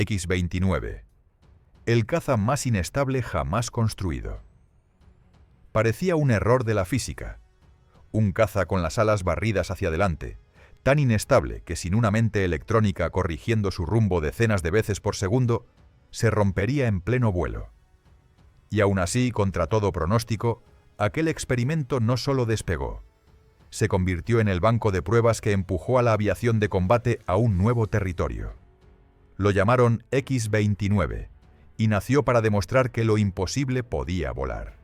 X-29, el caza más inestable jamás construido. Parecía un error de la física. Un caza con las alas barridas hacia adelante, tan inestable que sin una mente electrónica corrigiendo su rumbo decenas de veces por segundo, se rompería en pleno vuelo. Y aún así, contra todo pronóstico, aquel experimento no solo despegó, se convirtió en el banco de pruebas que empujó a la aviación de combate a un nuevo territorio. Lo llamaron X-29 y nació para demostrar que lo imposible podía volar.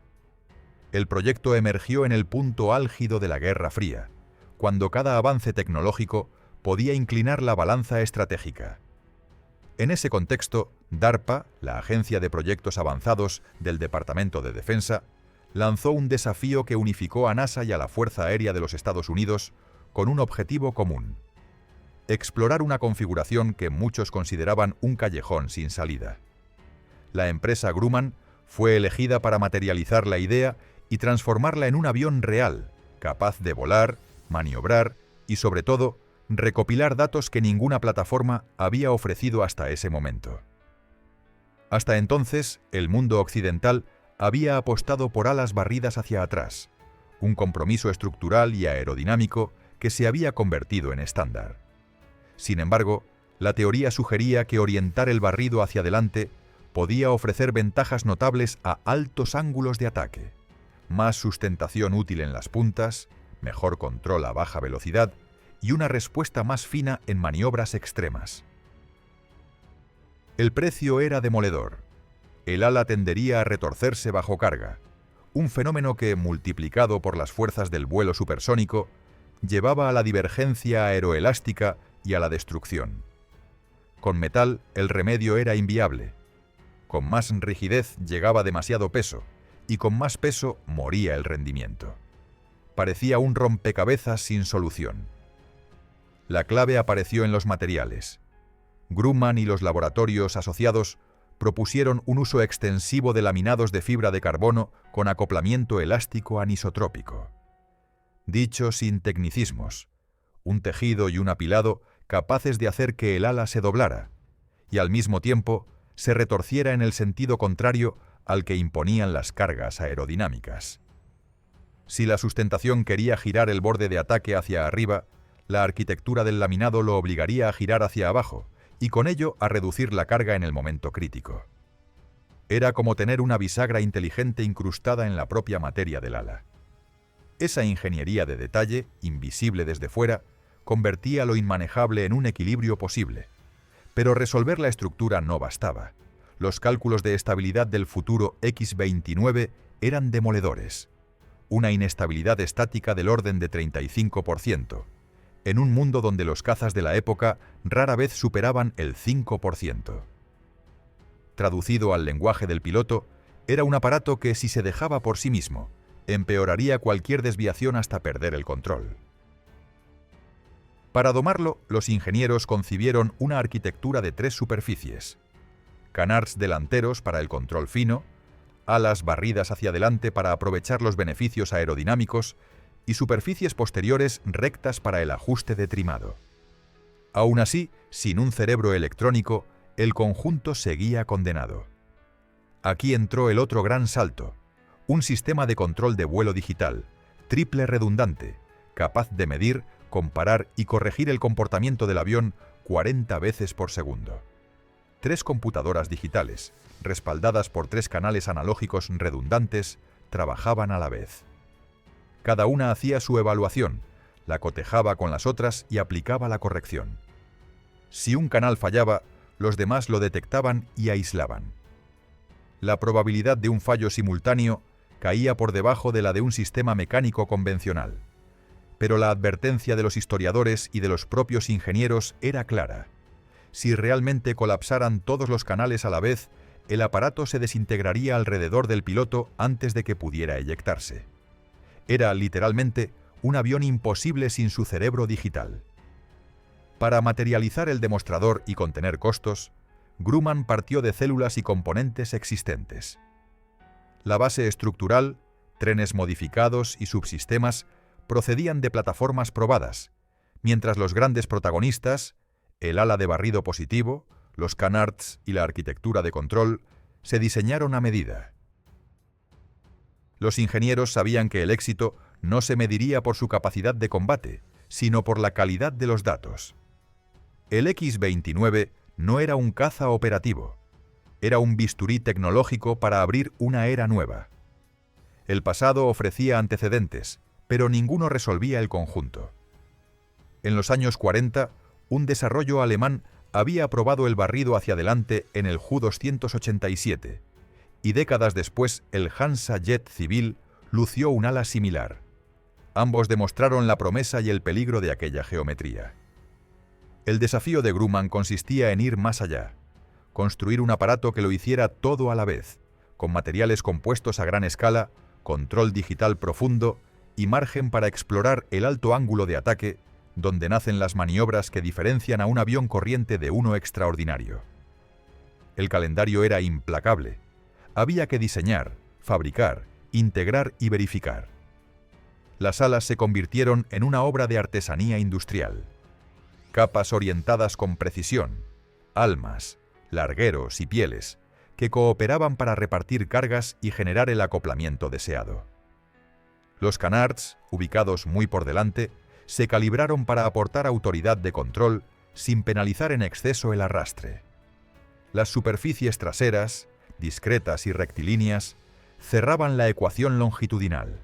El proyecto emergió en el punto álgido de la Guerra Fría, cuando cada avance tecnológico podía inclinar la balanza estratégica. En ese contexto, DARPA, la Agencia de Proyectos Avanzados del Departamento de Defensa, lanzó un desafío que unificó a NASA y a la Fuerza Aérea de los Estados Unidos con un objetivo común: explorar una configuración que muchos consideraban un callejón sin salida. La empresa Grumman fue elegida para materializar la idea y transformarla en un avión real, capaz de volar, maniobrar y, sobre todo, recopilar datos que ninguna plataforma había ofrecido hasta ese momento. Hasta entonces, el mundo occidental había apostado por alas barridas hacia atrás, un compromiso estructural y aerodinámico que se había convertido en estándar. Sin embargo, la teoría sugería que orientar el barrido hacia adelante podía ofrecer ventajas notables a altos ángulos de ataque, más sustentación útil en las puntas, mejor control a baja velocidad y una respuesta más fina en maniobras extremas. El precio era demoledor. El ala tendería a retorcerse bajo carga, un fenómeno que, multiplicado por las fuerzas del vuelo supersónico, llevaba a la divergencia aeroelástica y a la destrucción. Con metal, el remedio era inviable. Con más rigidez llegaba demasiado peso, y con más peso moría el rendimiento. Parecía un rompecabezas sin solución. La clave apareció en los materiales. Grumman y los laboratorios asociados propusieron un uso extensivo de laminados de fibra de carbono con acoplamiento elástico anisotrópico. Dicho sin tecnicismos, un tejido y un apilado capaces de hacer que el ala se doblara y al mismo tiempo se retorciera en el sentido contrario al que imponían las cargas aerodinámicas. Si la sustentación quería girar el borde de ataque hacia arriba, la arquitectura del laminado lo obligaría a girar hacia abajo y con ello a reducir la carga en el momento crítico. Era como tener una bisagra inteligente incrustada en la propia materia del ala. Esa ingeniería de detalle, invisible desde fuera, convertía lo inmanejable en un equilibrio posible. Pero resolver la estructura no bastaba. Los cálculos de estabilidad del futuro X-29 eran demoledores. Una inestabilidad estática del orden de 35%, en un mundo donde los cazas de la época rara vez superaban el 5%. Traducido al lenguaje del piloto, era un aparato que, si se dejaba por sí mismo, empeoraría cualquier desviación hasta perder el control. Para domarlo, los ingenieros concibieron una arquitectura de 3 superficies: canards delanteros para el control fino, alas barridas hacia adelante para aprovechar los beneficios aerodinámicos y superficies posteriores rectas para el ajuste de trimado. Aún así, sin un cerebro electrónico, el conjunto seguía condenado. Aquí entró el otro gran salto: un sistema de control de vuelo digital, triple redundante, capaz de medir, comparar y corregir el comportamiento del avión 40 veces por segundo. 3 computadoras digitales, respaldadas por 3 canales analógicos redundantes, trabajaban a la vez. Cada una hacía su evaluación, la cotejaba con las otras y aplicaba la corrección. Si un canal fallaba, los demás lo detectaban y aislaban. La probabilidad de un fallo simultáneo caía por debajo de la de un sistema mecánico convencional. Pero la advertencia de los historiadores y de los propios ingenieros era clara: si realmente colapsaran todos los canales a la vez, el aparato se desintegraría alrededor del piloto antes de que pudiera eyectarse. Era, literalmente, un avión imposible sin su cerebro digital. Para materializar el demostrador y contener costos, Grumman partió de células y componentes existentes. La base estructural, trenes modificados y subsistemas procedían de plataformas probadas, mientras los grandes protagonistas, el ala de barrido positivo, los canards y la arquitectura de control se diseñaron a medida. Los ingenieros sabían que el éxito no se mediría por su capacidad de combate, sino por la calidad de los datos. El X-29 no era un caza operativo, era un bisturí tecnológico para abrir una era nueva. El pasado ofrecía antecedentes, pero ninguno resolvía el conjunto. En los años 40, un desarrollo alemán había probado el barrido hacia adelante en el Ju-287, y décadas después el Hansa Jet civil lució un ala similar. Ambos demostraron la promesa y el peligro de aquella geometría. El desafío de Grumman consistía en ir más allá, construir un aparato que lo hiciera todo a la vez, con materiales compuestos a gran escala, control digital profundo y margen para explorar el alto ángulo de ataque, donde nacen las maniobras que diferencian a un avión corriente de uno extraordinario. El calendario era implacable. Había que diseñar, fabricar, integrar y verificar. Las alas se convirtieron en una obra de artesanía industrial. Capas orientadas con precisión, almas, largueros y pieles, que cooperaban para repartir cargas y generar el acoplamiento deseado. Los canards, ubicados muy por delante, se calibraron para aportar autoridad de control sin penalizar en exceso el arrastre. Las superficies traseras, discretas y rectilíneas, cerraban la ecuación longitudinal.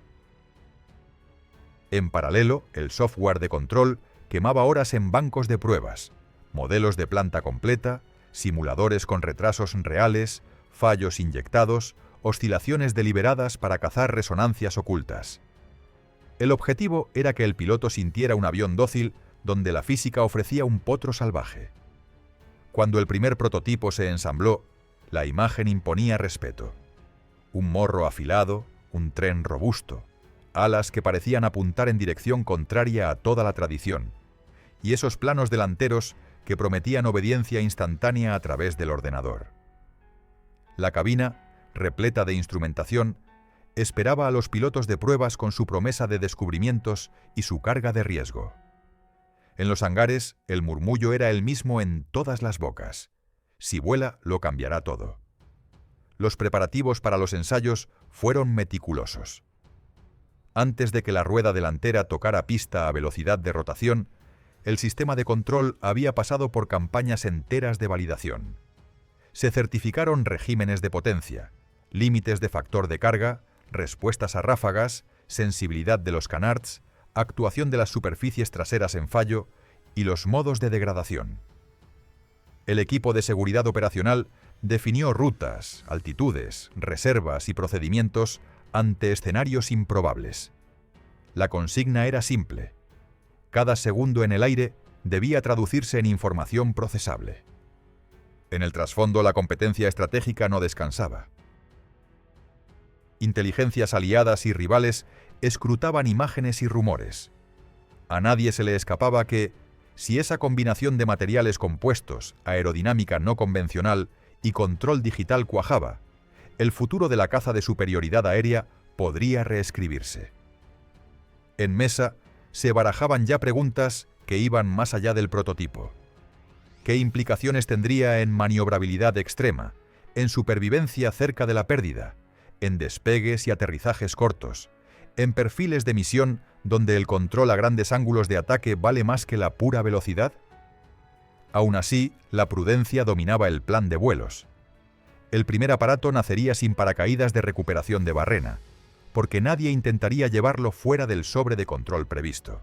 En paralelo, el software de control quemaba horas en bancos de pruebas, modelos de planta completa, simuladores con retrasos reales, fallos inyectados, oscilaciones deliberadas para cazar resonancias ocultas. El objetivo era que el piloto sintiera un avión dócil donde la física ofrecía un potro salvaje. Cuando el primer prototipo se ensambló, la imagen imponía respeto. Un morro afilado, un tren robusto, alas que parecían apuntar en dirección contraria a toda la tradición, y esos planos delanteros que prometían obediencia instantánea a través del ordenador. La cabina, repleta de instrumentación, esperaba a los pilotos de pruebas con su promesa de descubrimientos y su carga de riesgo. En los hangares, el murmullo era el mismo en todas las bocas. Si vuela, lo cambiará todo. Los preparativos para los ensayos fueron meticulosos. Antes de que la rueda delantera tocara pista a velocidad de rotación, el sistema de control había pasado por campañas enteras de validación. Se certificaron regímenes de potencia, límites de factor de carga, respuestas a ráfagas, sensibilidad de los canards, actuación de las superficies traseras en fallo y los modos de degradación. El equipo de seguridad operacional definió rutas, altitudes, reservas y procedimientos ante escenarios improbables. La consigna era simple. Cada segundo en el aire debía traducirse en información procesable. En el trasfondo, la competencia estratégica no descansaba. Inteligencias aliadas y rivales escrutaban imágenes y rumores. A nadie se le escapaba que, si esa combinación de materiales compuestos, aerodinámica no convencional y control digital cuajaba, el futuro de la caza de superioridad aérea podría reescribirse. En mesa se barajaban ya preguntas que iban más allá del prototipo. ¿Qué implicaciones tendría en maniobrabilidad extrema, en supervivencia cerca de la pérdida, en despegues y aterrizajes cortos, en perfiles de misión donde el control a grandes ángulos de ataque vale más que la pura velocidad? Aún así, la prudencia dominaba el plan de vuelos. El primer aparato nacería sin paracaídas de recuperación de barrena, porque nadie intentaría llevarlo fuera del sobre de control previsto.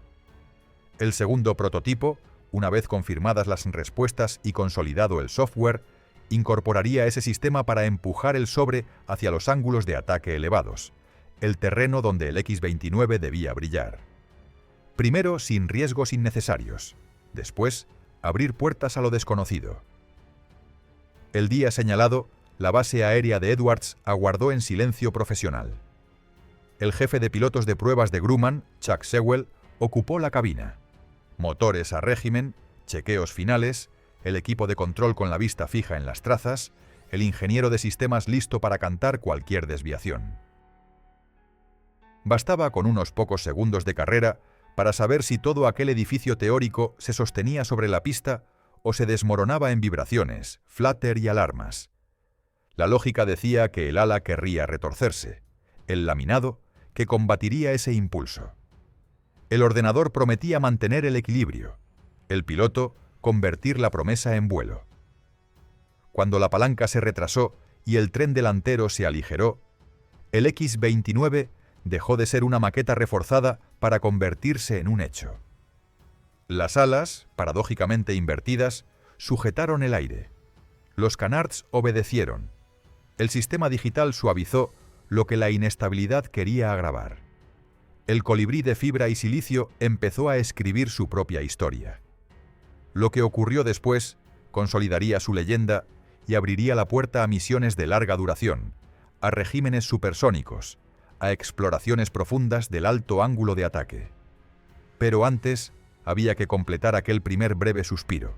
El segundo prototipo, una vez confirmadas las respuestas y consolidado el software, incorporaría ese sistema para empujar el sobre hacia los ángulos de ataque elevados, el terreno donde el X-29 debía brillar. Primero sin riesgos innecesarios, después abrir puertas a lo desconocido. El día señalado, la base aérea de Edwards aguardó en silencio profesional. El jefe de pilotos de pruebas de Grumman, Chuck Sewell, ocupó la cabina. Motores a régimen, chequeos finales, el equipo de control con la vista fija en las trazas, el ingeniero de sistemas listo para cantar cualquier desviación. Bastaba con unos pocos segundos de carrera para saber si todo aquel edificio teórico se sostenía sobre la pista o se desmoronaba en vibraciones, flutter y alarmas. La lógica decía que el ala querría retorcerse, el laminado que combatiría ese impulso. El ordenador prometía mantener el equilibrio, el piloto convertir la promesa en vuelo. Cuando la palanca se retrasó y el tren delantero se aligeró, el X-29 dejó de ser una maqueta reforzada para convertirse en un hecho. Las alas, paradójicamente invertidas, sujetaron el aire. Los canards obedecieron. El sistema digital suavizó lo que la inestabilidad quería agravar. El colibrí de fibra y silicio empezó a escribir su propia historia. Lo que ocurrió después consolidaría su leyenda y abriría la puerta a misiones de larga duración, a regímenes supersónicos, a exploraciones profundas del alto ángulo de ataque. Pero antes había que completar aquel primer breve suspiro,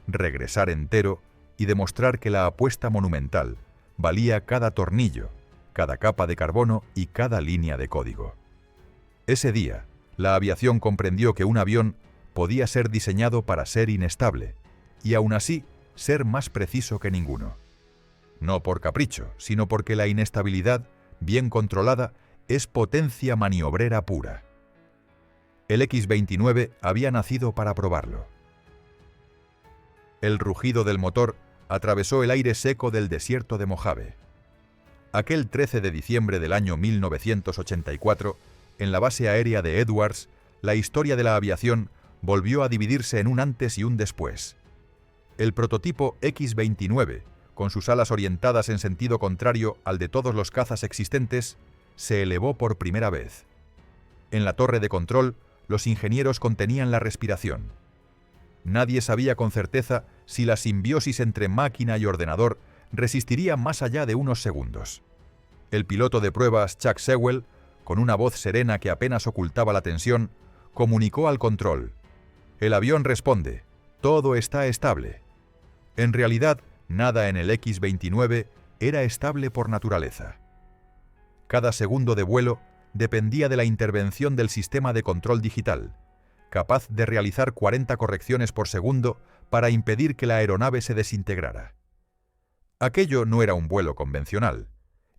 regresar entero y demostrar que la apuesta monumental valía cada tornillo, cada capa de carbono y cada línea de código. Ese día, la aviación comprendió que un avión podía ser diseñado para ser inestable y aún así ser más preciso que ninguno. No por capricho, sino porque la inestabilidad, bien controlada, es potencia maniobrera pura. El X-29 había nacido para probarlo. El rugido del motor atravesó el aire seco del desierto de Mojave. Aquel 13 de diciembre del año 1984, en la base aérea de Edwards, la historia de la aviación volvió a dividirse en un antes y un después. El prototipo X-29, con sus alas orientadas en sentido contrario al de todos los cazas existentes, se elevó por primera vez. En la torre de control, los ingenieros contenían la respiración. Nadie sabía con certeza si la simbiosis entre máquina y ordenador resistiría más allá de unos segundos. El piloto de pruebas Chuck Sewell, con una voz serena que apenas ocultaba la tensión, comunicó al control: «El avión responde, todo está estable». En realidad, nada en el X-29 era estable por naturaleza. Cada segundo de vuelo dependía de la intervención del sistema de control digital, capaz de realizar 40 correcciones por segundo para impedir que la aeronave se desintegrara. Aquello no era un vuelo convencional,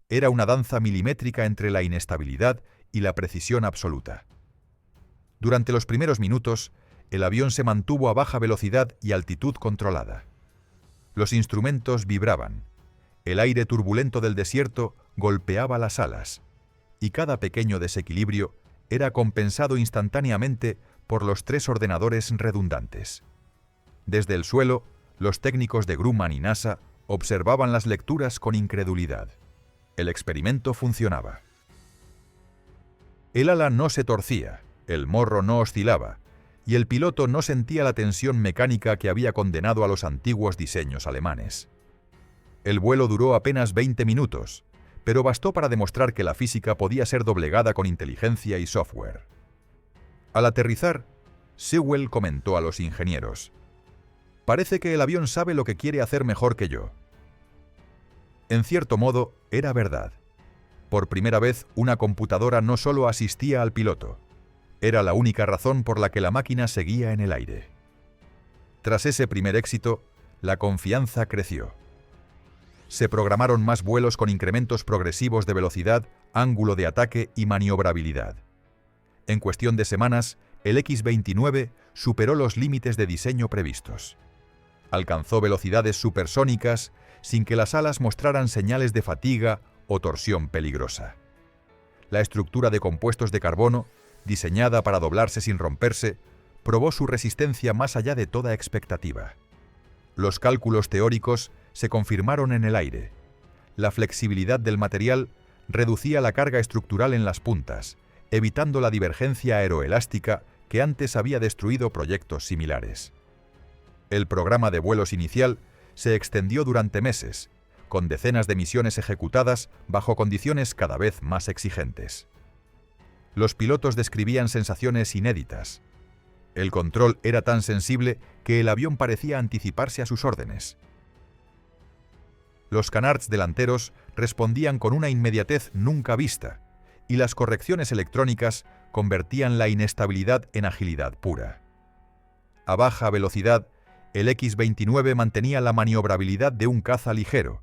era una danza milimétrica entre la inestabilidad y la precisión absoluta. Durante los primeros minutos, el avión se mantuvo a baja velocidad y altitud controlada. Los instrumentos vibraban, el aire turbulento del desierto golpeaba las alas, y cada pequeño desequilibrio era compensado instantáneamente por los 3 ordenadores redundantes. Desde el suelo, los técnicos de Grumman y NASA observaban las lecturas con incredulidad. El experimento funcionaba. El ala no se torcía, el morro no oscilaba, y el piloto no sentía la tensión mecánica que había condenado a los antiguos diseños alemanes. El vuelo duró apenas 20 minutos, pero bastó para demostrar que la física podía ser doblegada con inteligencia y software. Al aterrizar, Sewell comentó a los ingenieros: «Parece que el avión sabe lo que quiere hacer mejor que yo». En cierto modo, era verdad. Por primera vez, una computadora no solo asistía al piloto, era la única razón por la que la máquina seguía en el aire. Tras ese primer éxito, la confianza creció. Se programaron más vuelos con incrementos progresivos de velocidad, ángulo de ataque y maniobrabilidad. En cuestión de semanas, el X-29 superó los límites de diseño previstos. Alcanzó velocidades supersónicas sin que las alas mostraran señales de fatiga o torsión peligrosa. La estructura de compuestos de carbono, diseñada para doblarse sin romperse, probó su resistencia más allá de toda expectativa. Los cálculos teóricos se confirmaron en el aire. La flexibilidad del material reducía la carga estructural en las puntas, evitando la divergencia aeroelástica que antes había destruido proyectos similares. El programa de vuelos inicial se extendió durante meses, con decenas de misiones ejecutadas bajo condiciones cada vez más exigentes. Los pilotos describían sensaciones inéditas. El control era tan sensible que el avión parecía anticiparse a sus órdenes. Los canards delanteros respondían con una inmediatez nunca vista, y las correcciones electrónicas convertían la inestabilidad en agilidad pura. A baja velocidad, El X-29 mantenía la maniobrabilidad de un caza ligero,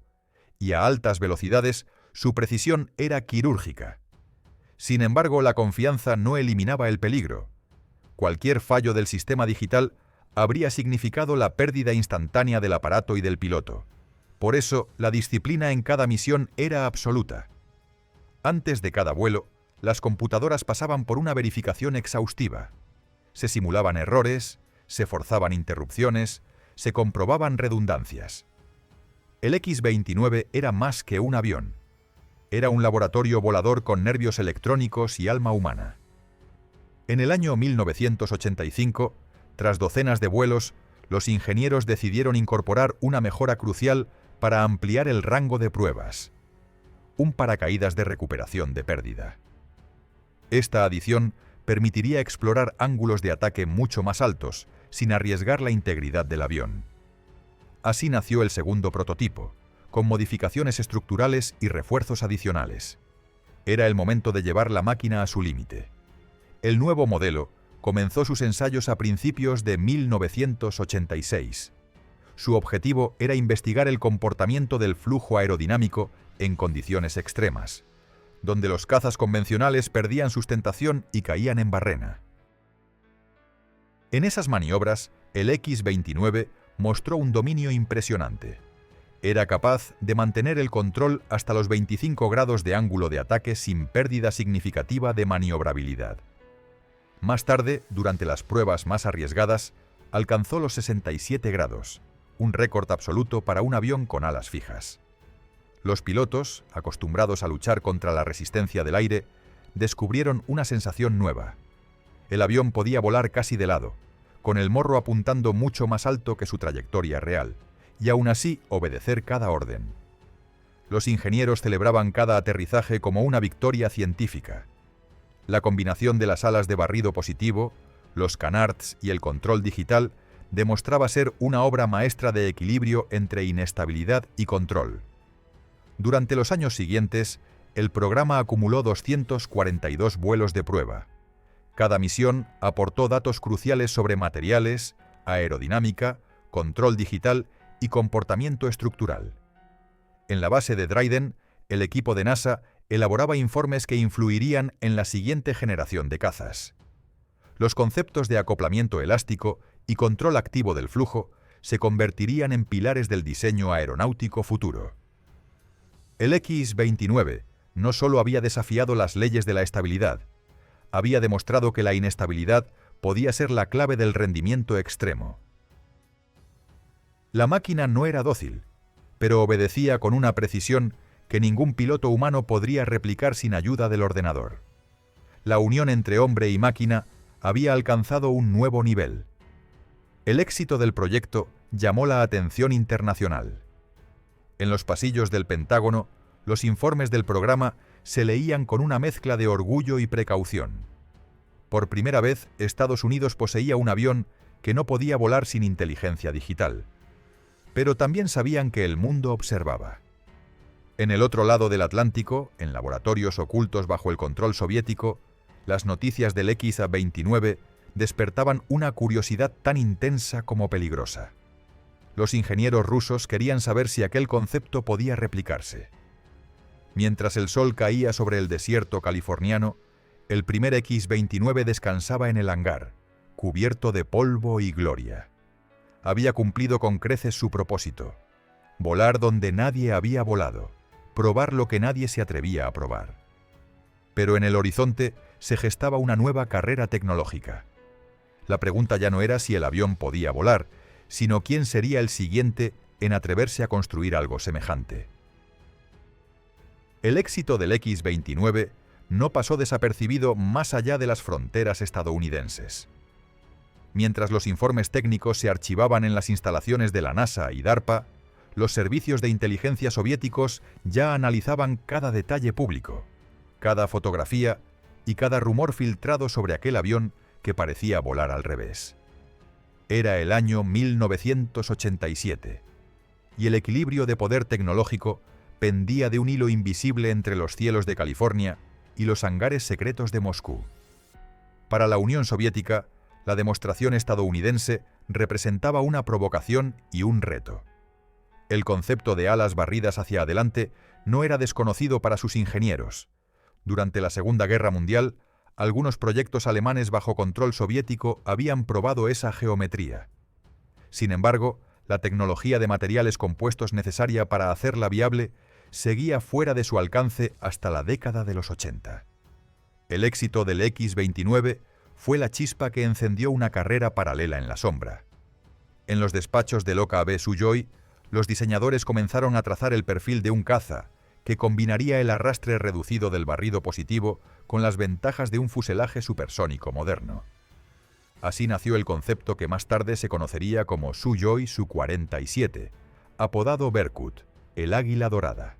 y a altas velocidades su precisión era quirúrgica. Sin embargo, la confianza no eliminaba el peligro. Cualquier fallo del sistema digital habría significado la pérdida instantánea del aparato y del piloto. Por eso, la disciplina en cada misión era absoluta. Antes de cada vuelo, las computadoras pasaban por una verificación exhaustiva. Se simulaban errores, se forzaban interrupciones, se comprobaban redundancias. El X-29 era más que un avión. Era un laboratorio volador con nervios electrónicos y alma humana. En el año 1985, tras docenas de vuelos, los ingenieros decidieron incorporar una mejora crucial para ampliar el rango de pruebas: un paracaídas de recuperación de pérdida. Esta adición permitiría explorar ángulos de ataque mucho más altos, sin arriesgar la integridad del avión. Así nació el segundo prototipo, con modificaciones estructurales y refuerzos adicionales. Era el momento de llevar la máquina a su límite. El nuevo modelo comenzó sus ensayos a principios de 1986. Su objetivo era investigar el comportamiento del flujo aerodinámico en condiciones extremas, donde los cazas convencionales perdían sustentación y caían en barrena. En esas maniobras, el X-29 mostró un dominio impresionante. Era capaz de mantener el control hasta los 25 grados de ángulo de ataque sin pérdida significativa de maniobrabilidad. Más tarde, durante las pruebas más arriesgadas, alcanzó los 67 grados, un récord absoluto para un avión con alas fijas. Los pilotos, acostumbrados a luchar contra la resistencia del aire, descubrieron una sensación nueva. El avión podía volar casi de lado, con el morro apuntando mucho más alto que su trayectoria real, y aún así obedecer cada orden. Los ingenieros celebraban cada aterrizaje como una victoria científica. La combinación de las alas de barrido positivo, los canards y el control digital demostraba ser una obra maestra de equilibrio entre inestabilidad y control. Durante los años siguientes, el programa acumuló 242 vuelos de prueba. Cada misión aportó datos cruciales sobre materiales, aerodinámica, control digital y comportamiento estructural. En la base de Dryden, el equipo de NASA elaboraba informes que influirían en la siguiente generación de cazas. Los conceptos de acoplamiento elástico y control activo del flujo se convertirían en pilares del diseño aeronáutico futuro. El X-29 no solo había desafiado las leyes de la estabilidad, había demostrado que la inestabilidad podía ser la clave del rendimiento extremo. La máquina no era dócil, pero obedecía con una precisión que ningún piloto humano podría replicar sin ayuda del ordenador. La unión entre hombre y máquina había alcanzado un nuevo nivel. El éxito del proyecto llamó la atención internacional. En los pasillos del Pentágono, los informes del programa se leían con una mezcla de orgullo y precaución. Por primera vez, Estados Unidos poseía un avión que no podía volar sin inteligencia digital. Pero también sabían que el mundo observaba. En el otro lado del Atlántico, en laboratorios ocultos bajo el control soviético, las noticias del X-29 despertaban una curiosidad tan intensa como peligrosa. Los ingenieros rusos querían saber si aquel concepto podía replicarse. Mientras el sol caía sobre el desierto californiano, el primer X-29 descansaba en el hangar, cubierto de polvo y gloria. Había cumplido con creces su propósito: volar donde nadie había volado, probar lo que nadie se atrevía a probar. Pero en el horizonte se gestaba una nueva carrera tecnológica. La pregunta ya no era si el avión podía volar, sino quién sería el siguiente en atreverse a construir algo semejante. El éxito del X-29 no pasó desapercibido más allá de las fronteras estadounidenses. Mientras los informes técnicos se archivaban en las instalaciones de la NASA y DARPA, los servicios de inteligencia soviéticos ya analizaban cada detalle público, cada fotografía y cada rumor filtrado sobre aquel avión que parecía volar al revés. Era el año 1987, y el equilibrio de poder tecnológico pendía de un hilo invisible entre los cielos de California y los hangares secretos de Moscú. Para la Unión Soviética, la demostración estadounidense representaba una provocación y un reto. El concepto de alas barridas hacia adelante no era desconocido para sus ingenieros. Durante la Segunda Guerra Mundial, algunos proyectos alemanes bajo control soviético habían probado esa geometría. Sin embargo, la tecnología de materiales compuestos necesaria para hacerla viable seguía fuera de su alcance hasta la década de los 80. El éxito del X-29 fue la chispa que encendió una carrera paralela en la sombra. En los despachos del OKB Sukhoi, los diseñadores comenzaron a trazar el perfil de un caza que combinaría el arrastre reducido del barrido positivo con las ventajas de un fuselaje supersónico moderno. Así nació el concepto que más tarde se conocería como Sukhoi Su-47, apodado Berkut, el águila dorada.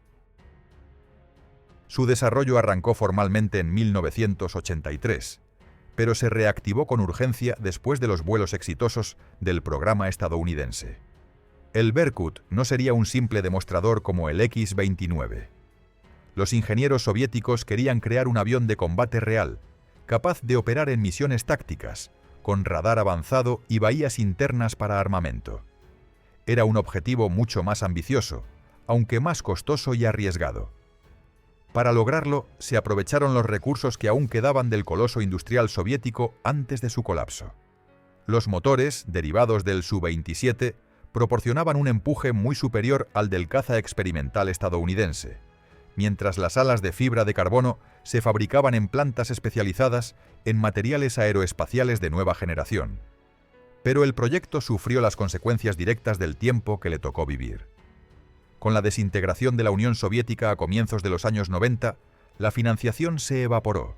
Su desarrollo arrancó formalmente en 1983, pero se reactivó con urgencia después de los vuelos exitosos del programa estadounidense. El Berkut no sería un simple demostrador como el X-29. Los ingenieros soviéticos querían crear un avión de combate real, capaz de operar en misiones tácticas, con radar avanzado y bahías internas para armamento. Era un objetivo mucho más ambicioso, aunque más costoso y arriesgado. Para lograrlo, se aprovecharon los recursos que aún quedaban del coloso industrial soviético antes de su colapso. Los motores, derivados del Su-27, proporcionaban un empuje muy superior al del caza experimental estadounidense, mientras las alas de fibra de carbono se fabricaban en plantas especializadas en materiales aeroespaciales de nueva generación. Pero el proyecto sufrió las consecuencias directas del tiempo que le tocó vivir. Con la desintegración de la Unión Soviética a comienzos de los años 90, la financiación se evaporó.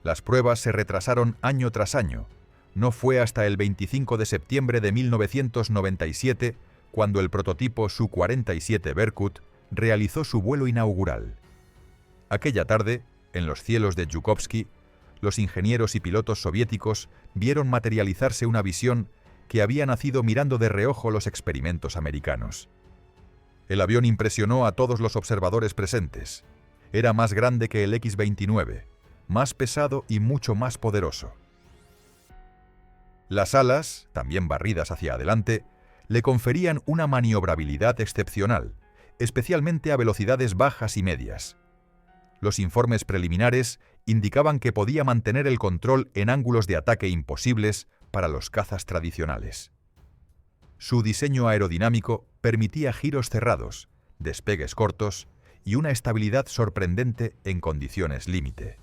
Las pruebas se retrasaron año tras año. No fue hasta el 25 de septiembre de 1997 cuando el prototipo Su-47 Berkut realizó su vuelo inaugural. Aquella tarde, en los cielos de Zhukovsky, los ingenieros y pilotos soviéticos vieron materializarse una visión que había nacido mirando de reojo los experimentos americanos. El avión impresionó a todos los observadores presentes. Era más grande que el X-29, más pesado y mucho más poderoso. Las alas, también barridas hacia adelante, le conferían una maniobrabilidad excepcional, especialmente a velocidades bajas y medias. Los informes preliminares indicaban que podía mantener el control en ángulos de ataque imposibles para los cazas tradicionales. Su diseño aerodinámico permitía giros cerrados, despegues cortos y una estabilidad sorprendente en condiciones límite.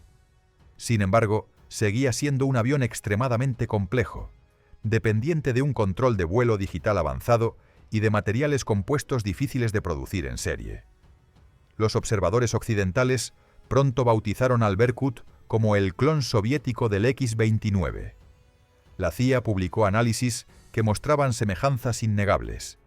Sin embargo, seguía siendo un avión extremadamente complejo, dependiente de un control de vuelo digital avanzado y de materiales compuestos difíciles de producir en serie. Los observadores occidentales pronto bautizaron al Berkut como el clon soviético del X-29. La CIA publicó análisis que mostraban semejanzas innegables.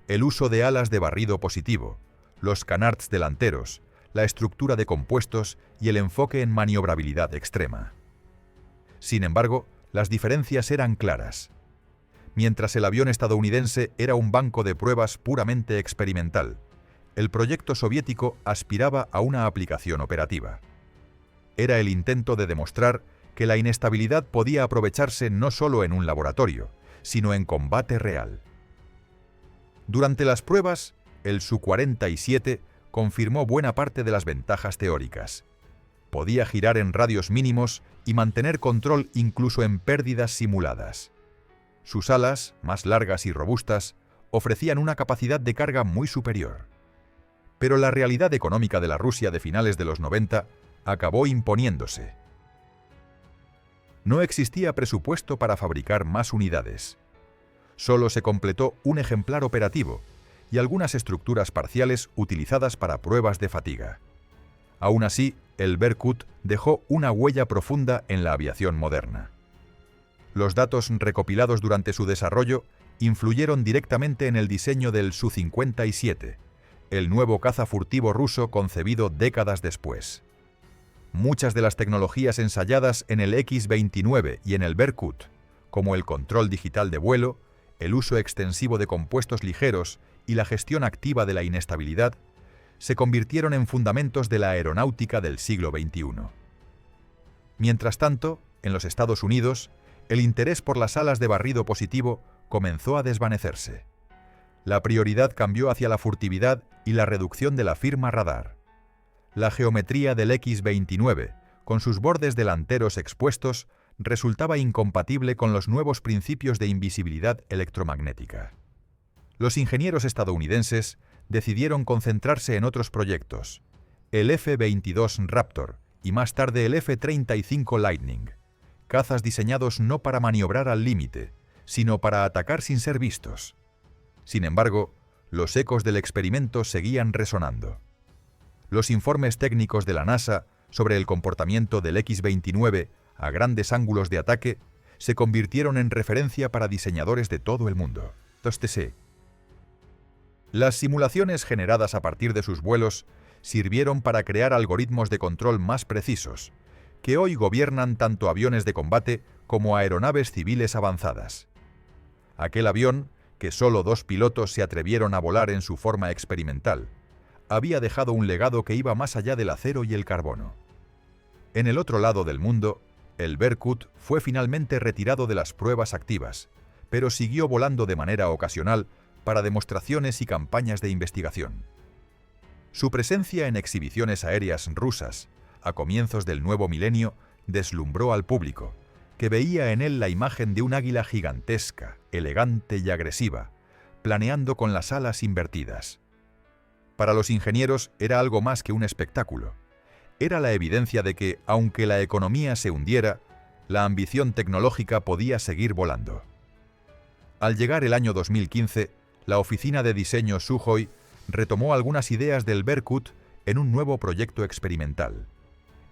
El uso de alas de barrido positivo, los canards delanteros, la estructura de compuestos y el enfoque en maniobrabilidad extrema. Sin embargo, las diferencias eran claras. Mientras el avión estadounidense era un banco de pruebas puramente experimental, el proyecto soviético aspiraba a una aplicación operativa. Era el intento de demostrar que la inestabilidad podía aprovecharse no solo en un laboratorio, sino en combate real. Durante las pruebas, el Su-47 confirmó buena parte de las ventajas teóricas. Podía girar en radios mínimos y mantener control incluso en pérdidas simuladas. Sus alas, más largas y robustas, ofrecían una capacidad de carga muy superior. Pero la realidad económica de la Rusia de finales de los 90 acabó imponiéndose. No existía presupuesto para fabricar más unidades. Solo se completó un ejemplar operativo y algunas estructuras parciales utilizadas para pruebas de fatiga. Aún así, el Berkut dejó una huella profunda en la aviación moderna. Los datos recopilados durante su desarrollo influyeron directamente en el diseño del Su-57, el nuevo caza furtivo ruso concebido décadas después. Muchas de las tecnologías ensayadas en el X-29 y en el Berkut, como el control digital de vuelo, el uso extensivo de compuestos ligeros y la gestión activa de la inestabilidad, se convirtieron en fundamentos de la aeronáutica del siglo XXI. Mientras tanto, en los Estados Unidos, el interés por las alas de barrido positivo comenzó a desvanecerse. La prioridad cambió hacia la furtividad y la reducción de la firma radar. La geometría del X-29, con sus bordes delanteros expuestos, resultaba incompatible con los nuevos principios de invisibilidad electromagnética. Los ingenieros estadounidenses decidieron concentrarse en otros proyectos, el F-22 Raptor y más tarde el F-35 Lightning, cazas diseñados no para maniobrar al límite, sino para atacar sin ser vistos. Sin embargo, los ecos del experimento seguían resonando. Los informes técnicos de la NASA sobre el comportamiento del X-29 a grandes ángulos de ataque se convirtieron en referencia para diseñadores de todo el mundo. Las simulaciones generadas a partir de sus vuelos sirvieron para crear algoritmos de control más precisos, que hoy gobiernan tanto aviones de combate como aeronaves civiles avanzadas. Aquel avión, que solo 2 pilotos se atrevieron a volar en su forma experimental, había dejado un legado que iba más allá del acero y el carbono. En el otro lado del mundo, el Berkut fue finalmente retirado de las pruebas activas, pero siguió volando de manera ocasional para demostraciones y campañas de investigación. Su presencia en exhibiciones aéreas rusas, a comienzos del nuevo milenio, deslumbró al público, que veía en él la imagen de un águila gigantesca, elegante y agresiva, planeando con las alas invertidas. Para los ingenieros era algo más que un espectáculo. Era la evidencia de que, aunque la economía se hundiera, la ambición tecnológica podía seguir volando. Al llegar el año 2015, la oficina de diseño Sukhoi retomó algunas ideas del Berkut en un nuevo proyecto experimental,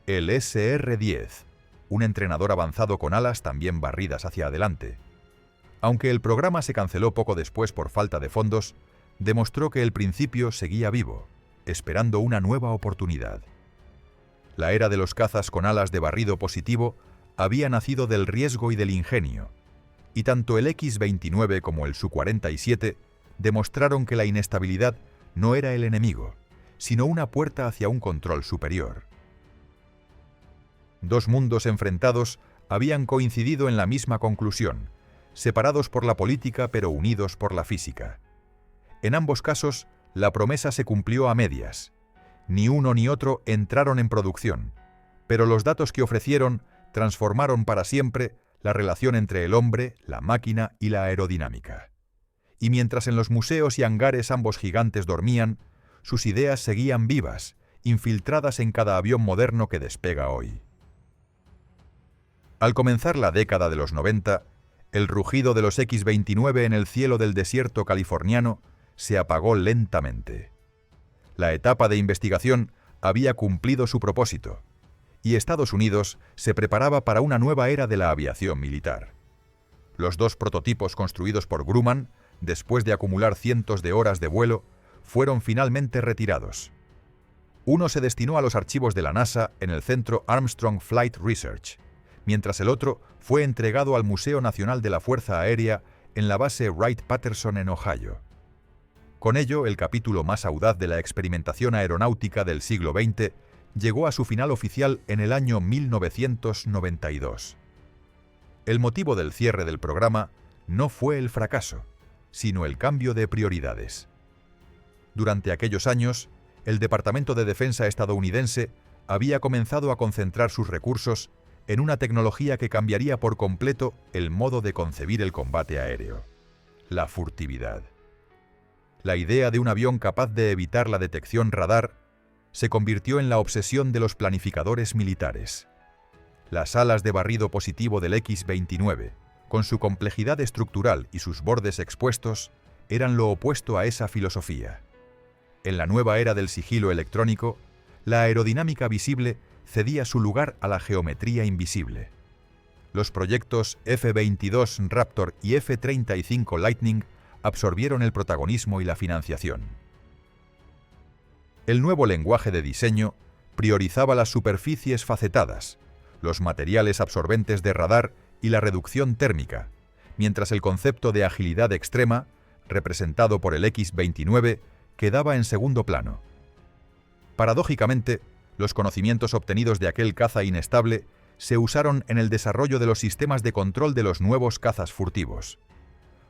el SR-10, un entrenador avanzado con alas también barridas hacia adelante. Aunque el programa se canceló poco después por falta de fondos, demostró que el principio seguía vivo, esperando una nueva oportunidad. La era de los cazas con alas de barrido positivo había nacido del riesgo y del ingenio, y tanto el X-29 como el Su-47 demostraron que la inestabilidad no era el enemigo, sino una puerta hacia un control superior. Dos mundos enfrentados habían coincidido en la misma conclusión, separados por la política pero unidos por la física. En ambos casos, la promesa se cumplió a medias. Ni uno ni otro entraron en producción, pero los datos que ofrecieron transformaron para siempre la relación entre el hombre, la máquina y la aerodinámica. Y mientras en los museos y hangares ambos gigantes dormían, sus ideas seguían vivas, infiltradas en cada avión moderno que despega hoy. Al comenzar la década de los 90, el rugido de los X-29 en el cielo del desierto californiano se apagó lentamente. La etapa de investigación había cumplido su propósito, y Estados Unidos se preparaba para una nueva era de la aviación militar. Los 2 prototipos construidos por Grumman, después de acumular cientos de horas de vuelo, fueron finalmente retirados. Uno se destinó a los archivos de la NASA en el Centro Armstrong Flight Research, mientras el otro fue entregado al Museo Nacional de la Fuerza Aérea en la base Wright-Patterson en Ohio. Con ello, el capítulo más audaz de la experimentación aeronáutica del siglo XX llegó a su final oficial en el año 1992. El motivo del cierre del programa no fue el fracaso, sino el cambio de prioridades. Durante aquellos años, el Departamento de Defensa estadounidense había comenzado a concentrar sus recursos en una tecnología que cambiaría por completo el modo de concebir el combate aéreo: la furtividad. La idea de un avión capaz de evitar la detección radar se convirtió en la obsesión de los planificadores militares. Las alas de barrido positivo del X-29, con su complejidad estructural y sus bordes expuestos, eran lo opuesto a esa filosofía. En la nueva era del sigilo electrónico, la aerodinámica visible cedía su lugar a la geometría invisible. Los proyectos F-22 Raptor y F-35 Lightning absorbieron el protagonismo y la financiación. El nuevo lenguaje de diseño priorizaba las superficies facetadas, los materiales absorbentes de radar y la reducción térmica, mientras el concepto de agilidad extrema, representado por el X-29, quedaba en segundo plano. Paradójicamente, los conocimientos obtenidos de aquel caza inestable se usaron en el desarrollo de los sistemas de control de los nuevos cazas furtivos.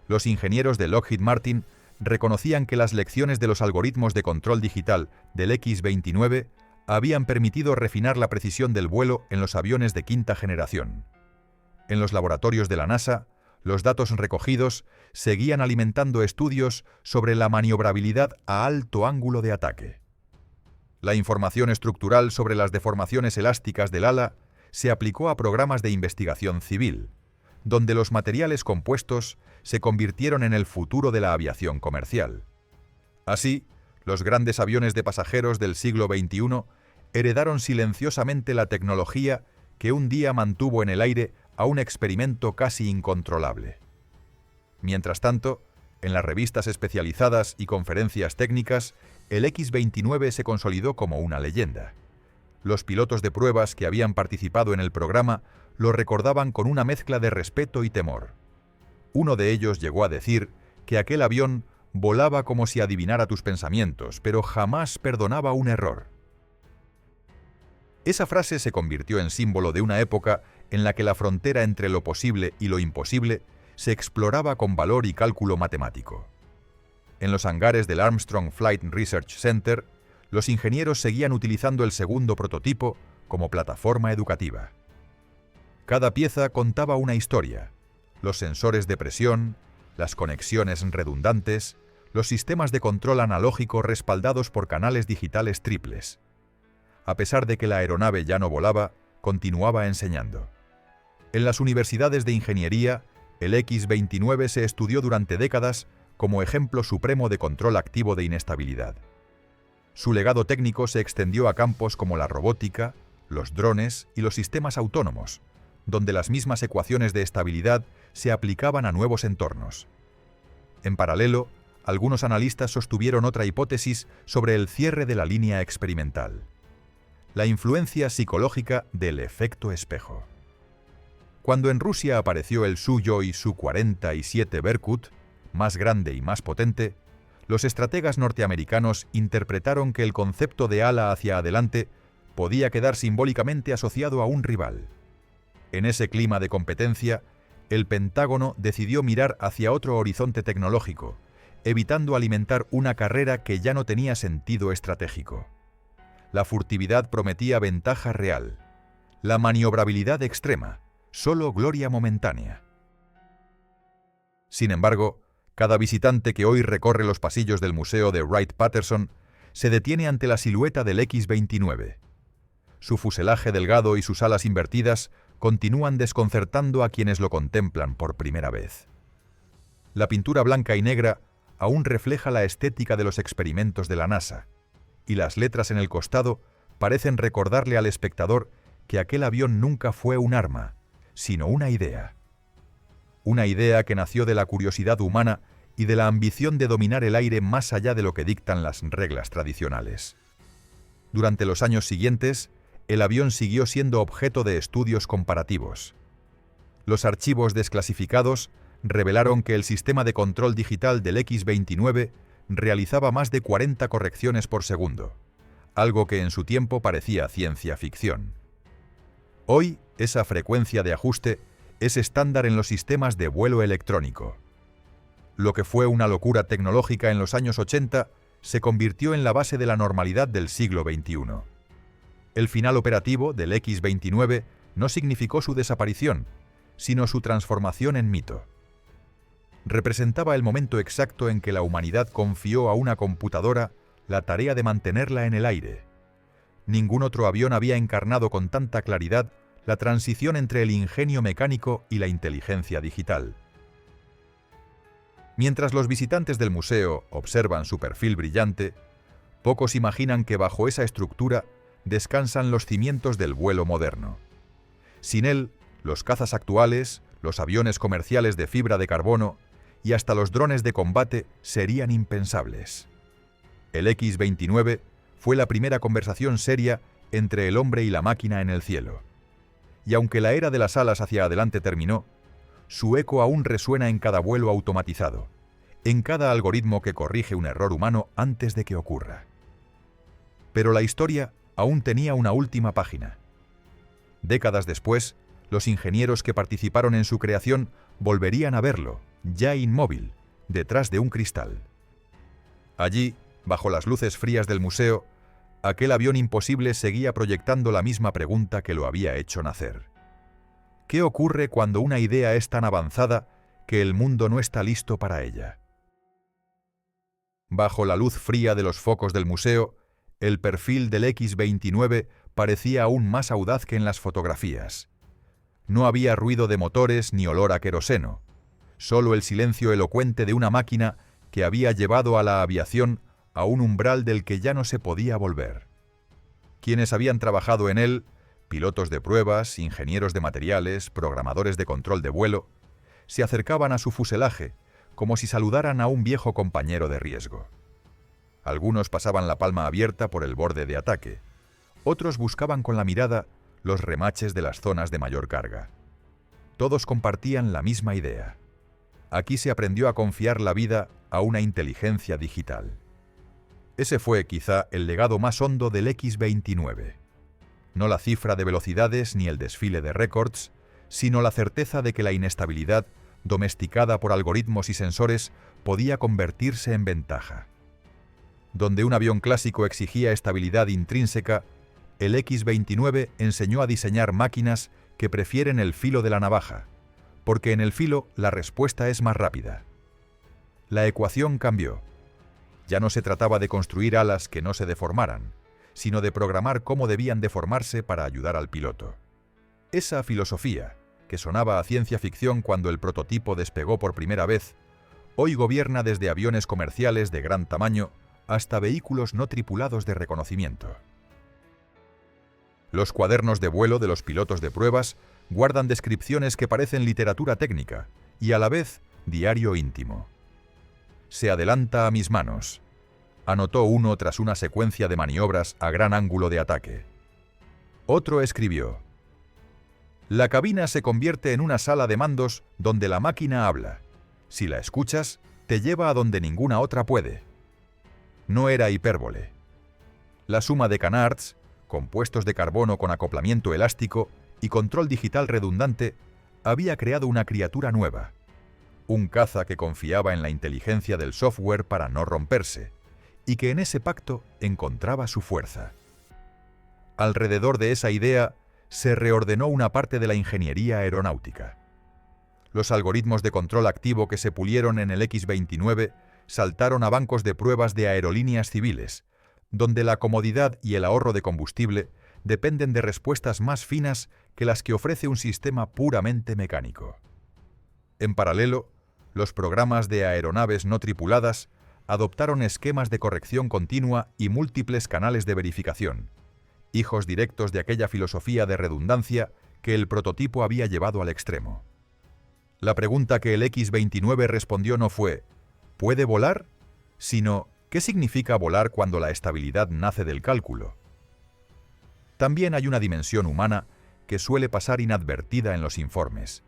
Los ingenieros de Lockheed Martin reconocían que las lecciones de los algoritmos de control digital del X-29 habían permitido refinar la precisión del vuelo en los aviones de quinta generación. En los laboratorios de la NASA, los datos recogidos seguían alimentando estudios sobre la maniobrabilidad a alto ángulo de ataque. La información estructural sobre las deformaciones elásticas del ala se aplicó a programas de investigación civil, donde los materiales compuestos se convirtieron en el futuro de la aviación comercial. Así, los grandes aviones de pasajeros del siglo XXI heredaron silenciosamente la tecnología que un día mantuvo en el aire a un experimento casi incontrolable. Mientras tanto, en las revistas especializadas y conferencias técnicas, el X-29 se consolidó como una leyenda. Los pilotos de pruebas que habían participado en el programa lo recordaban con una mezcla de respeto y temor. Uno de ellos llegó a decir que aquel avión volaba como si adivinara tus pensamientos, pero jamás perdonaba un error. Esa frase se convirtió en símbolo de una época en la que la frontera entre lo posible y lo imposible se exploraba con valor y cálculo matemático. En los hangares del Armstrong Flight Research Center, los ingenieros seguían utilizando el segundo prototipo como plataforma educativa. Cada pieza contaba una historia: los sensores de presión, las conexiones redundantes, los sistemas de control analógico respaldados por canales digitales triples. A pesar de que la aeronave ya no volaba, continuaba enseñando. En las universidades de ingeniería, el X-29 se estudió durante décadas como ejemplo supremo de control activo de inestabilidad. Su legado técnico se extendió a campos como la robótica, los drones y los sistemas autónomos, donde las mismas ecuaciones de estabilidad se aplicaban a nuevos entornos. En paralelo, algunos analistas sostuvieron otra hipótesis sobre el cierre de la línea experimental: la influencia psicológica del efecto espejo. Cuando en Rusia apareció el Sukhoi Su-47 Berkut, más grande y más potente, los estrategas norteamericanos interpretaron que el concepto de ala hacia adelante podía quedar simbólicamente asociado a un rival. En ese clima de competencia, el Pentágono decidió mirar hacia otro horizonte tecnológico, evitando alimentar una carrera que ya no tenía sentido estratégico. La furtividad prometía ventaja real, la maniobrabilidad extrema, solo gloria momentánea. Sin embargo, cada visitante que hoy recorre los pasillos del museo de Wright-Patterson se detiene ante la silueta del X-29. Su fuselaje delgado y sus alas invertidas continúan desconcertando a quienes lo contemplan por primera vez. La pintura blanca y negra aún refleja la estética de los experimentos de la NASA, y las letras en el costado parecen recordarle al espectador que aquel avión nunca fue un arma, sino una idea. Una idea que nació de la curiosidad humana y de la ambición de dominar el aire más allá de lo que dictan las reglas tradicionales. Durante los años siguientes, el avión siguió siendo objeto de estudios comparativos. Los archivos desclasificados revelaron que el sistema de control digital del X-29 realizaba más de 40 correcciones por segundo, algo que en su tiempo parecía ciencia ficción. Hoy, esa frecuencia de ajuste es estándar en los sistemas de vuelo electrónico. Lo que fue una locura tecnológica en los años 80 se convirtió en la base de la normalidad del siglo XXI. El final operativo del X-29 no significó su desaparición, sino su transformación en mito. Representaba el momento exacto en que la humanidad confió a una computadora la tarea de mantenerla en el aire. Ningún otro avión había encarnado con tanta claridad la transición entre el ingenio mecánico y la inteligencia digital. Mientras los visitantes del museo observan su perfil brillante, pocos imaginan que bajo esa estructura descansan los cimientos del vuelo moderno. Sin él, los cazas actuales, los aviones comerciales de fibra de carbono y hasta los drones de combate serían impensables. El X-29 fue la primera conversación seria entre el hombre y la máquina en el cielo. Y aunque la era de las alas hacia adelante terminó, su eco aún resuena en cada vuelo automatizado, en cada algoritmo que corrige un error humano antes de que ocurra. Pero la historia aún tenía una última página. Décadas después, los ingenieros que participaron en su creación volverían a verlo, ya inmóvil, detrás de un cristal. Allí, bajo las luces frías del museo, aquel avión imposible seguía proyectando la misma pregunta que lo había hecho nacer. ¿Qué ocurre cuando una idea es tan avanzada que el mundo no está listo para ella? Bajo la luz fría de los focos del museo, el perfil del X-29 parecía aún más audaz que en las fotografías. No había ruido de motores ni olor a queroseno, solo el silencio elocuente de una máquina que había llevado a la aviación a un umbral del que ya no se podía volver. Quienes habían trabajado en él, pilotos de pruebas, ingenieros de materiales, programadores de control de vuelo, se acercaban a su fuselaje como si saludaran a un viejo compañero de riesgo. Algunos pasaban la palma abierta por el borde de ataque, otros buscaban con la mirada los remaches de las zonas de mayor carga. Todos compartían la misma idea. Aquí se aprendió a confiar la vida a una inteligencia digital. Ese fue, quizá, el legado más hondo del X-29. No la cifra de velocidades ni el desfile de récords, sino la certeza de que la inestabilidad, domesticada por algoritmos y sensores, podía convertirse en ventaja. Donde un avión clásico exigía estabilidad intrínseca, el X-29 enseñó a diseñar máquinas que prefieren el filo de la navaja, porque en el filo la respuesta es más rápida. La ecuación cambió. Ya no se trataba de construir alas que no se deformaran, sino de programar cómo debían deformarse para ayudar al piloto. Esa filosofía, que sonaba a ciencia ficción cuando el prototipo despegó por primera vez, hoy gobierna desde aviones comerciales de gran tamaño hasta vehículos no tripulados de reconocimiento. Los cuadernos de vuelo de los pilotos de pruebas guardan descripciones que parecen literatura técnica y a la vez diario íntimo. Se adelanta a mis manos, anotó uno tras una secuencia de maniobras a gran ángulo de ataque. Otro escribió: la cabina se convierte en una sala de mandos donde la máquina habla. Si la escuchas, te lleva a donde ninguna otra puede. No era hipérbole. La suma de canards, compuestos de carbono con acoplamiento elástico y control digital redundante, había creado una criatura nueva. Un caza que confiaba en la inteligencia del software para no romperse, y que en ese pacto encontraba su fuerza. Alrededor de esa idea se reordenó una parte de la ingeniería aeronáutica. Los algoritmos de control activo que se pulieron en el X-29 saltaron a bancos de pruebas de aerolíneas civiles, donde la comodidad y el ahorro de combustible dependen de respuestas más finas que las que ofrece un sistema puramente mecánico. En paralelo, los programas de aeronaves no tripuladas adoptaron esquemas de corrección continua y múltiples canales de verificación, hijos directos de aquella filosofía de redundancia que el prototipo había llevado al extremo. La pregunta que el X-29 respondió no fue ¿puede volar?, sino ¿qué significa volar cuando la estabilidad nace del cálculo? También hay una dimensión humana que suele pasar inadvertida en los informes.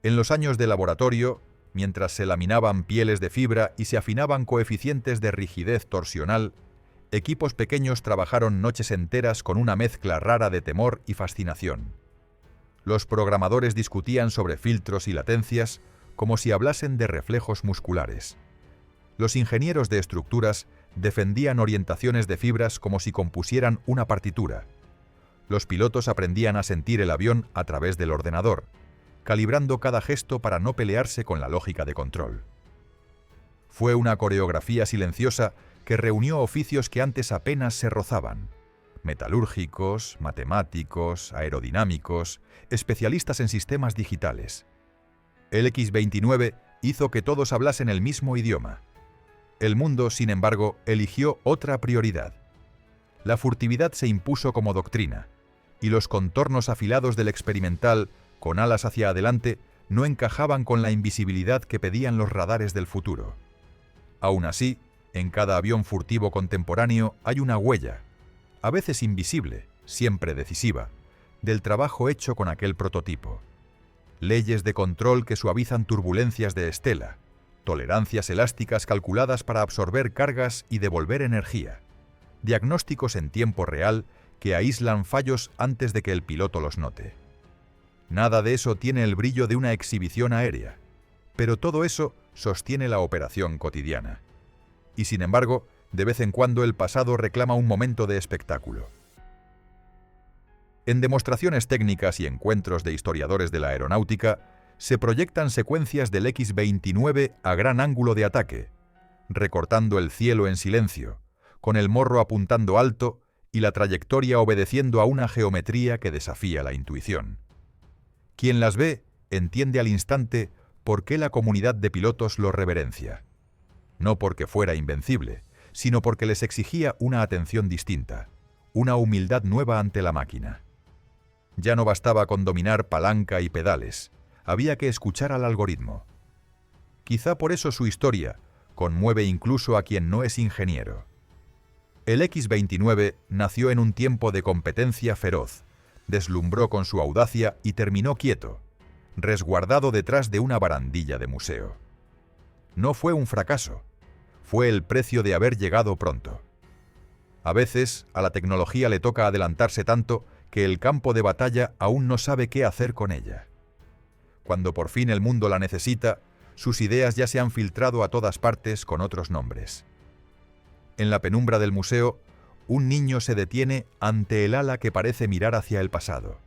En los años de laboratorio, mientras se laminaban pieles de fibra y se afinaban coeficientes de rigidez torsional, equipos pequeños trabajaron noches enteras con una mezcla rara de temor y fascinación. Los programadores discutían sobre filtros y latencias como si hablasen de reflejos musculares. Los ingenieros de estructuras defendían orientaciones de fibras como si compusieran una partitura. Los pilotos aprendían a sentir el avión a través del ordenador, calibrando cada gesto para no pelearse con la lógica de control. Fue una coreografía silenciosa que reunió oficios que antes apenas se rozaban: metalúrgicos, matemáticos, aerodinámicos, especialistas en sistemas digitales. El X-29 hizo que todos hablasen el mismo idioma. El mundo, sin embargo, eligió otra prioridad. La furtividad se impuso como doctrina, y los contornos afilados del experimental, con alas hacia adelante, no encajaban con la invisibilidad que pedían los radares del futuro. Aún así, en cada avión furtivo contemporáneo hay una huella, a veces invisible, siempre decisiva, del trabajo hecho con aquel prototipo. Leyes de control que suavizan turbulencias de estela, tolerancias elásticas calculadas para absorber cargas y devolver energía, diagnósticos en tiempo real que aíslan fallos antes de que el piloto los note. Nada de eso tiene el brillo de una exhibición aérea, Pero todo eso sostiene la operación cotidiana. Y sin embargo, de vez en cuando el pasado reclama un momento de espectáculo. En demostraciones técnicas y encuentros de historiadores de la aeronáutica, se proyectan secuencias del X-29 a gran ángulo de ataque, recortando el cielo en silencio, con el morro apuntando alto y la trayectoria obedeciendo a una geometría que desafía la intuición. Quien las ve entiende al instante por qué la comunidad de pilotos lo reverencia. No porque fuera invencible, sino porque les exigía una atención distinta, una humildad nueva ante la máquina. Ya no bastaba con dominar palanca y pedales, había que escuchar al algoritmo. Quizá por eso su historia conmueve incluso a quien no es ingeniero. El X-29 nació en un tiempo de competencia feroz, deslumbró con su audacia y terminó quieto, resguardado detrás de una barandilla de museo. No fue un fracaso, fue el precio de haber llegado pronto. A veces, a la tecnología le toca adelantarse tanto que el campo de batalla aún no sabe qué hacer con ella. Cuando por fin el mundo la necesita, sus ideas ya se han filtrado a todas partes con otros nombres. En la penumbra del museo, un niño se detiene ante el ala que parece mirar hacia el pasado.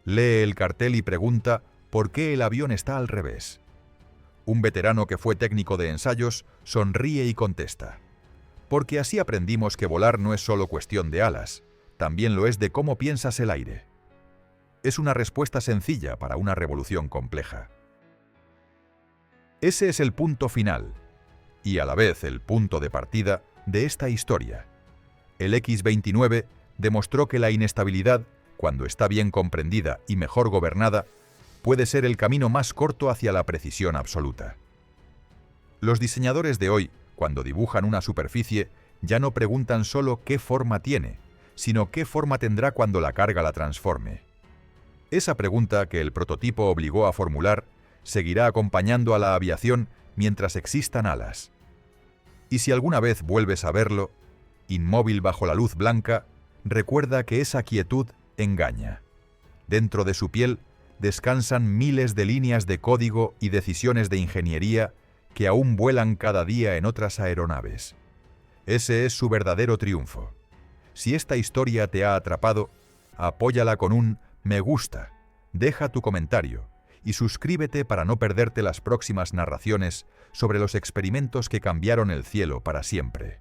Lee el cartel y pregunta por qué el avión está al revés. Un veterano que fue técnico de ensayos sonríe y contesta: porque así aprendimos que volar no es solo cuestión de alas, también lo es de cómo piensas el aire. Es una respuesta sencilla para una revolución compleja. Ese es el punto final, y a la vez el punto de partida de esta historia. El X-29 demostró que la inestabilidad, cuando está bien comprendida y mejor gobernada, puede ser el camino más corto hacia la precisión absoluta. Los diseñadores de hoy, cuando dibujan una superficie, ya no preguntan solo qué forma tiene, sino qué forma tendrá cuando la carga la transforme. Esa pregunta que el prototipo obligó a formular seguirá acompañando a la aviación mientras existan alas. Y si alguna vez vuelves a verlo, inmóvil bajo la luz blanca, recuerda que esa quietud engaña. Dentro de su piel descansan miles de líneas de código y decisiones de ingeniería que aún vuelan cada día en otras aeronaves. Ese es su verdadero triunfo. Si esta historia te ha atrapado, apóyala con un me gusta, deja tu comentario y suscríbete para no perderte las próximas narraciones sobre los experimentos que cambiaron el cielo para siempre.